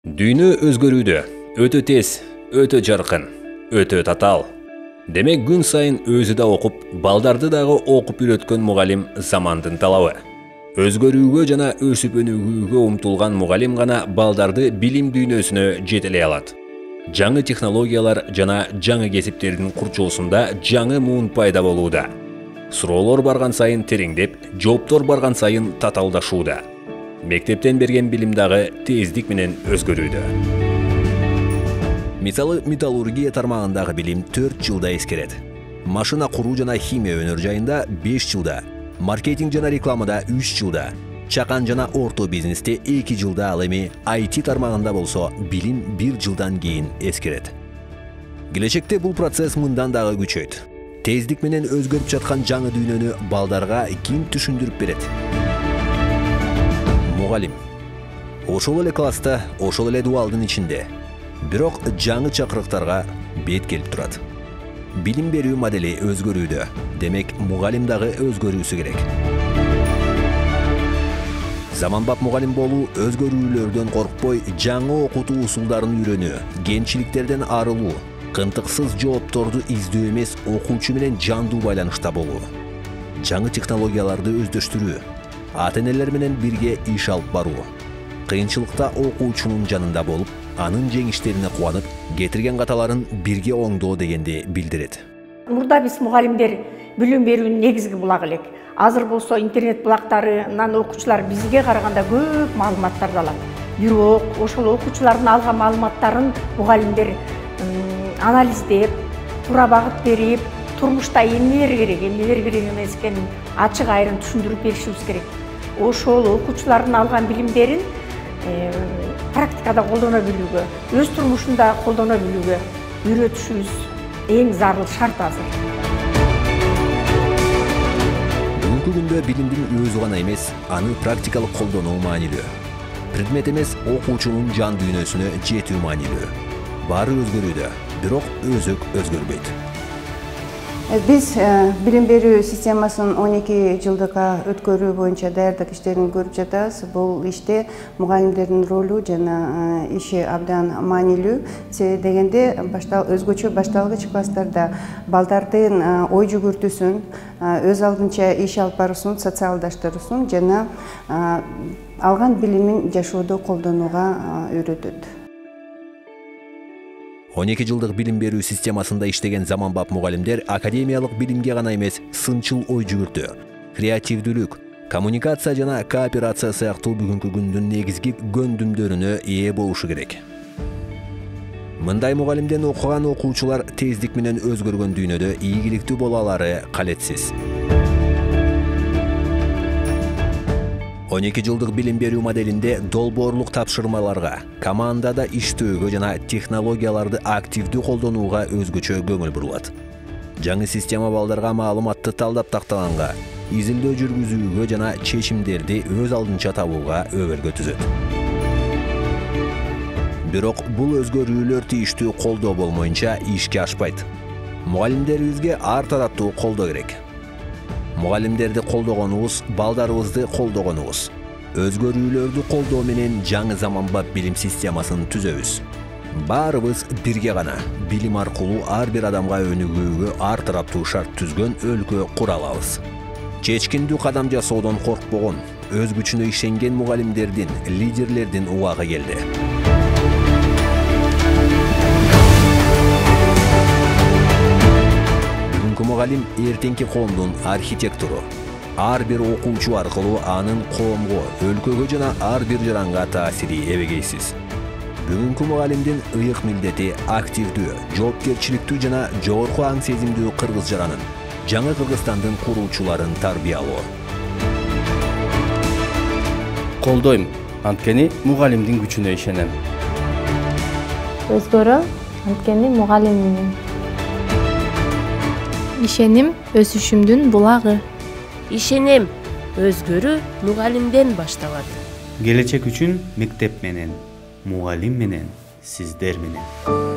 Дүйнө өзгөрүүдө, өтө тез, өтө жаркын, өтө татаал. Демек күн сайын өзү да окуп, балдарды дагы окуп үйрөткөн мугалим замандын талабы. Өзгөрүүгө жана өсүп өнүгүүгө умтулган мугалим гана балдарды билим дүйнөсүнө жетелей алат. Жаңы технологиялар жана жаңы кесиптердин курчоосунда жаңы муун пайда болууда. Суроолор барган сайын тереңдеп, жооптор барган сайын татаалдашууда. Мектептен берген билим дагы тездик менен өзгөрүүдө. Мисалы, металлургия тармагындагы билим 4 жылда эскерет. Машина куруу жана химия өнөр жайында 5 жылда, маркетинг жана рекламада 3 жылда, чакан жана орто бизнесте 2 жылда, ал эми IT тармагында болсо билим 1 жылдан кийин эскерет. Келечекте бул процесс мындан дагы күчөйт. Тездик менен өзгөрүп жаткан жаңы дүйнөнү балдарга ким түшүндүрүп берет? Мугалим. Ошол эле класста, ошол эле дубалдын ичинде. Бирок жаңы чакырыктарга бет келип турат. Билим берүү модели өзгөрүүдө. Демек, мугалим дагы өзгөрүүсү керек. Заманбап мугалим болуу өзгөрүүлөрдөн коркпой, жаңы окутуу усулдарын үйрөнүү, кемчиликтерден арылуу, кынтыксыз жоопторду издөө эмес, окуучу менен жандуу байланышта болуу. Жаңы технологияларды өздөштүрүү, ата-энелер менен бирге иш алып баруу. Кыйынчылыкта окуучунун жанында болуп, анын жеңиштерине кубанып, кетирген каталарын бирге оңдоо дегенди билдирет. Мурда биз мугалимдер билим берүүнүн негизги булагы элек. Азыр болсо интернет булактарынан окуучулар бизге караганда көп маалыматтарды алат. Бирок ошол окуучулардын алган маалыматтарын мугалимдер анализдеп, туура багыт берип, турмушта эмнелер керек эмес экенин ачык айрым түшүндүрүп беришибиз керек. Ошол окуучулардын алган билимдерин практикада колдоно билүүгө, өз турмушунда колдоно билүүгө үйрөтүшүбүз эң зарыл шарт азыр. Бүгүнкү күндө билимдин өзү гана эмес, аны практикалык колдонуу маанилүү. Предмет эмес, окуучунун жан дүйнөсүнө жетүү маанилүү. Баары өзгөрүүдө, бирок өзөк өзгөрбөйт. Биз билим берүү системасын 12 жылдыкка өткөрүү боюнча даярдык иштерин көрүп жатабыз. Бул иште мугалимдердин ролу жана иши абдан маанилүү. Себеби дегенде өзгөчө башталгыч класстарда балдардын ой жүгүртүүсүн, өз алдынча иш алып баруусун, социалдаштыруусун жана алган билимин жашоодо колдонууга үйрөтөт. 12 жылдык билим берүү системасында иштеген заманбап мугалимдер академиялык билимге гана эмес, сынчыл ой жүгүртүү, креативдүүлүк, коммуникация жана кооперация сыяктуу бүгүнкү күндүн негизги көндүмдөрүнө ээ болушу керек. Мындай мугалимден окуган окуучулар тездик менен өзгөргөн дүйнөдө ийгиликтүү боло алары калетсиз. 12 жылдык билим берүү моделинде долбоорлук тапшырмаларга, командада иштөөгө жана технологияларды активдүү колдонууга өзгөчө көңүл бурулат. Жаңы система балдарга маалыматты талдап тактаганга, изилдөө жүргүзүүгө жана чечимдерди өз алдынча табууга өбөлгө түзөт. Бирок бул өзгөрүүлөр тийиштүү колдоо болмоюнча ишке ашпайт. Мугалимдерибизге ар тараптуу колдоо керек. Мугалимдерди колдогонубуз, балдарыбызды колдогонубуз. Өзгөрүүлөрдү колдоо менен жаңы заманбап билим системасын түзөбүз. Баарыбыз бирге гана билим аркылуу ар бир адамга өнүгүүгө ар тараптуу шарт түзгөн өлкө кура алабыз. Чечкиндүү кадам жасоодон коркпогон, өз күчүнө ишенген мугалимдердин, лидерлердин убагы келди. Мугалим эртеңки коомдун архитектору. Ар бир окуучу аркылуу анын коомго, өлкөгө жана ар бир жаранга таасири эбегейсиз. Бүгүнкү мугалимдин ыйык милдети активдүү, жоопкерчиликтүү жана жогорку аң сезимдүү кыргыз жаранын, жаңы Кыргызстандын куруучуларын тарбиялоо. Колдойм, анткени мугалимдин күчүнө ишенем. Өзгөрөм, анткени мугалиммин. Ишеним өсүшүмдүн булагы. Ишенем, өзгөрүү мугалимден башталат. Келечек үчүн мектеп менен, мугалим менен, сиздер менен.